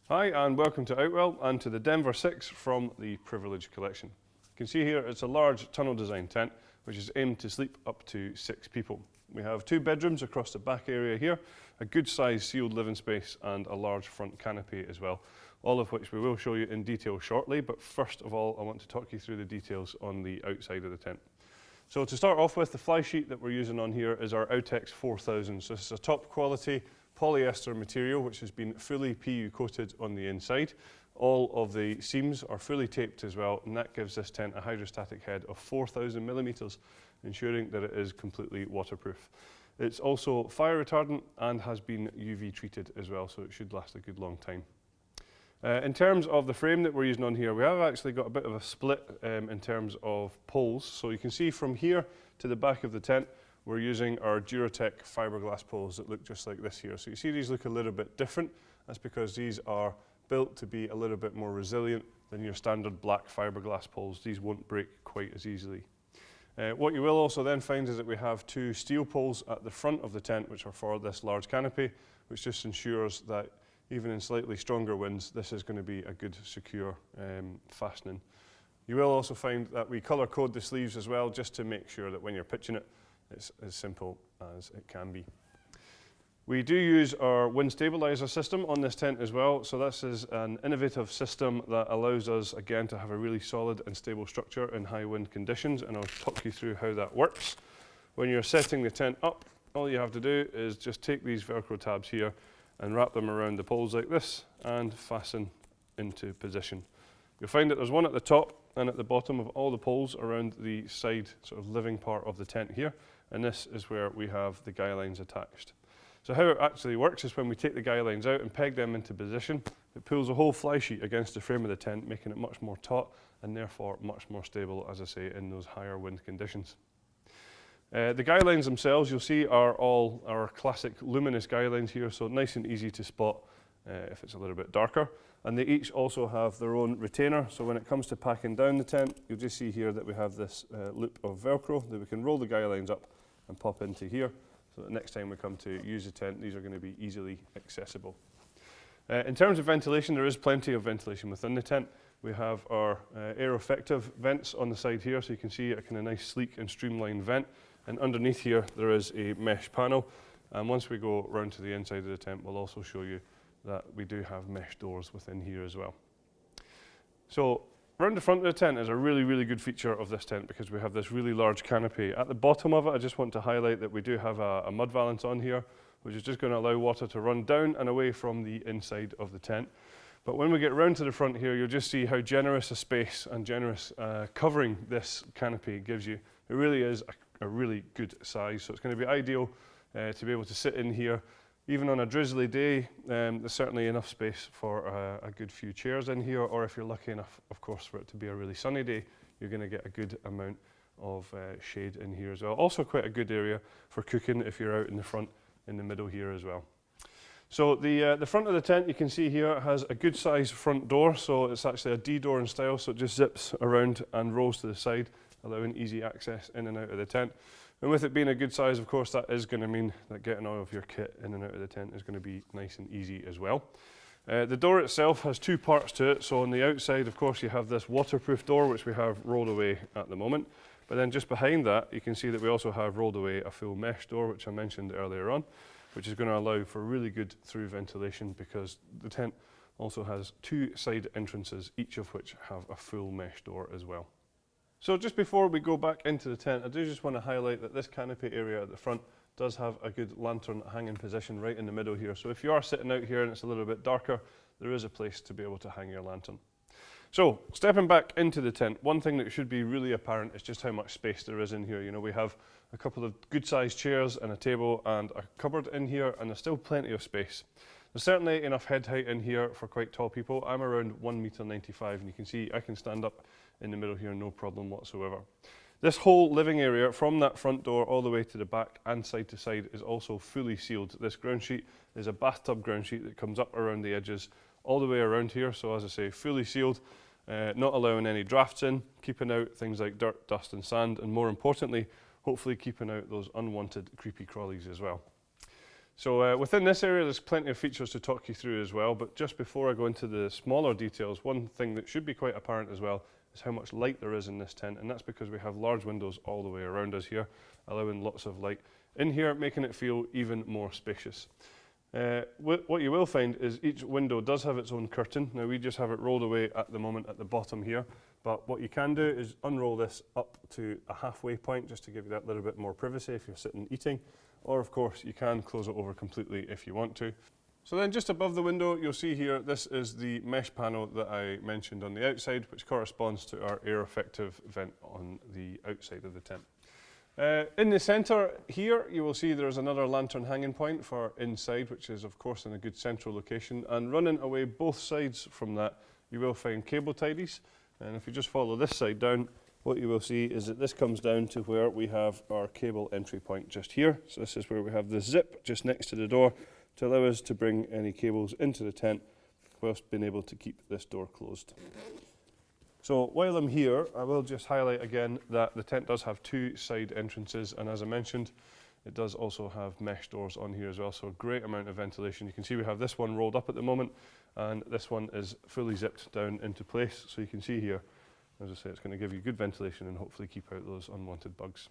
Hi and welcome to Outwell and to the Denver 6 from the Privilege Collection. You can see here it's a large tunnel design tent which is aimed to sleep up to 6 people. We have 2 bedrooms across the back area here, a good sized sealed living space and a large front canopy as well, all of which we will show you in detail shortly, but first of all I want to talk you through the details on the outside of the tent. So to start off with, the fly sheet that we're using on here is our Outex 4000. So this is a top quality polyester material which has been fully PU coated on the inside. All of the seams are fully taped as well, and that gives this tent a hydrostatic head of 4,000 millimeters, ensuring that it is completely waterproof. It's also fire retardant and has been UV treated as well, so it should last a good long time. In terms of the frame that we're using on here, we have actually got a bit of a split in terms of poles. So you can see from here to the back of the tent, we're using our Duratec fiberglass poles that look just like this here. So you see these look a little bit different. That's because these are built to be a little bit more resilient than your standard black fiberglass poles. These won't break quite as easily. What you will also then find is that we have 2 steel poles at the front of the tent which are for this large canopy, which just ensures that even in slightly stronger winds, this is going to be a good secure fastening. You will also find that we colour code the sleeves as well, just to make sure that when you're pitching it, it's as simple as it can be. We do use our wind stabilizer system on this tent as well. So this is an innovative system that allows us again to have a really solid and stable structure in high wind conditions, and I'll talk you through how that works. When you're setting the tent up, all you have to do is just take these Velcro tabs here and wrap them around the poles like this and fasten into position. You'll find that there's one at the top and at the bottom of all the poles around the side sort of living part of the tent here, and this is where we have the guy lines attached. So how it actually works is when we take the guy lines out and peg them into position, it pulls a whole fly sheet against the frame of the tent, making it much more taut and therefore much more stable, as I say, in those higher wind conditions. The guy lines themselves, you'll see, are all our classic luminous guy lines here, so nice and easy to spot if it's a little bit darker. And they each also have their own retainer, so when it comes to packing down the tent, you'll just see here that we have this loop of Velcro that we can roll the guy lines up and pop into here, so that next time we come to use the tent, these are going to be easily accessible. In terms of ventilation, there is plenty of ventilation within the tent. We have our air-effective vents on the side here, so you can see a kind of nice sleek and streamlined vent. And underneath here, there is a mesh panel. And once we go round to the inside of the tent, we'll also show you that we do have mesh doors within here as well. So around the front of the tent is a really good feature of this tent, because we have this really large canopy. At the bottom of it, I just want to highlight that we do have a mud valance on here, which is just going to allow water to run down and away from the inside of the tent. But when we get round to the front here, you'll just see how generous a space and generous covering this canopy gives you. It really is a really good size, so it's going to be ideal to be able to sit in here. Even on a drizzly day, there's certainly enough space for a good few chairs in here, or if you're lucky enough, of course, for it to be a really sunny day, you're going to get a good amount of shade in here as well. Also quite a good area for cooking if you're out in the front, in the middle here as well. So the front of the tent, you can see here, has a good size front door, so it's actually a D-door in style, so it just zips around and rolls to the side, allowing easy access in and out of the tent. And with it being a good size, of course, that is going to mean that getting all of your kit in and out of the tent is going to be nice and easy as well. The door itself has 2 parts to it. So on the outside, of course, you have this waterproof door, which we have rolled away at the moment. But then just behind that, you can see that we also have rolled away a full mesh door, which I mentioned earlier on, which is going to allow for really good through ventilation, because the tent also has 2 side entrances, each of which have a full mesh door as well. So just before we go back into the tent, I do just want to highlight that this canopy area at the front does have a good lantern hanging position right in the middle here. So if you are sitting out here and it's a little bit darker, there is a place to be able to hang your lantern. So stepping back into the tent, one thing that should be really apparent is just how much space there is in here. You know, we have a couple of good sized chairs and a table and a cupboard in here, and there's still plenty of space. There's certainly enough head height in here for quite tall people. I'm around 1.95 meters, and you can see I can stand up in the middle here, no problem whatsoever. This whole living area, from that front door all the way to the back and side to side, is also fully sealed. This ground sheet is a bathtub ground sheet that comes up around the edges all the way around here. So as I say, fully sealed, not allowing any drafts in, keeping out things like dirt, dust and sand, and more importantly, hopefully keeping out those unwanted creepy crawlies as well. So within this area there's plenty of features to talk you through as well, but just before I go into the smaller details, one thing that should be quite apparent as well is how much light there is in this tent, and that's because we have large windows all the way around us here, allowing lots of light in here, making it feel even more spacious. What you will find is each window does have its own curtain. Now we just have it rolled away at the moment at the bottom here, but what you can do is unroll this up to a halfway point just to give you that little bit more privacy if you're sitting eating, or of course you can close it over completely if you want to. So then just above the window you'll see here, this is the mesh panel that I mentioned on the outside, which corresponds to our air effective vent on the outside of the tent. In the centre here you will see there's another lantern hanging point for inside, which is of course in a good central location, and running away both sides from that you will find cable tidies, and if you just follow this side down, what you will see is that this comes down to where we have our cable entry point just here. So this is where we have the zip just next to the door to allow us to bring any cables into the tent whilst being able to keep this door closed. So while I'm here, I will just highlight again that the tent does have two side entrances, and as I mentioned, it does also have mesh doors on here as well, so a great amount of ventilation. You can see we have this one rolled up at the moment, and this one is fully zipped down into place. So you can see here, as I say, it's going to give you good ventilation and hopefully keep out those unwanted bugs.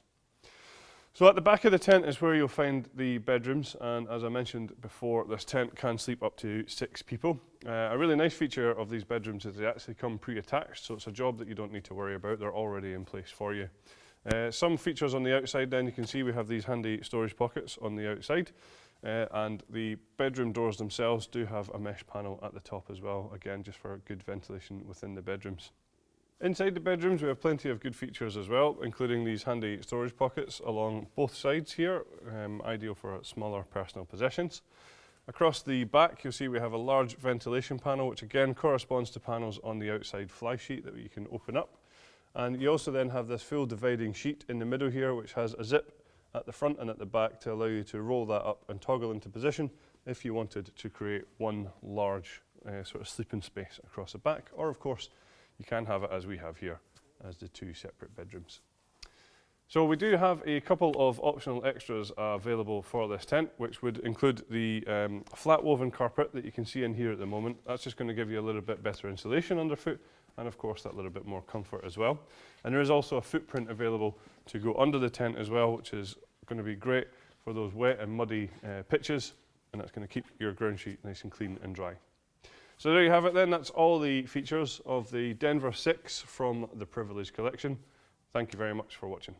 So at the back of the tent is where you'll find the bedrooms, and as I mentioned before, this tent can sleep up to 6 people. A really nice feature of these bedrooms is they actually come pre-attached, so it's a job that you don't need to worry about, they're already in place for you. Some features on the outside then, you can see we have these handy storage pockets on the outside, and the bedroom doors themselves do have a mesh panel at the top as well, again just for good ventilation within the bedrooms. Inside the bedrooms we have plenty of good features as well, including these handy storage pockets along both sides here, ideal for smaller personal possessions. Across the back you'll see we have a large ventilation panel, which again corresponds to panels on the outside fly sheet that you can open up. And you also then have this full dividing sheet in the middle here, which has a zip at the front and at the back to allow you to roll that up and toggle into position if you wanted to create one large sort of sleeping space across the back, or of course you can have it as we have here as the two separate bedrooms. So we do have a couple of optional extras available for this tent, which would include the flat woven carpet that you can see in here at the moment. That's just going to give you a little bit better insulation underfoot, and of course that little bit more comfort as well. And there is also a footprint available to go under the tent as well, which is going to be great for those wet and muddy pitches, and that's going to keep your ground sheet nice and clean and dry. So there you have it then, that's all the features of the Denver 6 from the Privilege collection. Thank you very much for watching.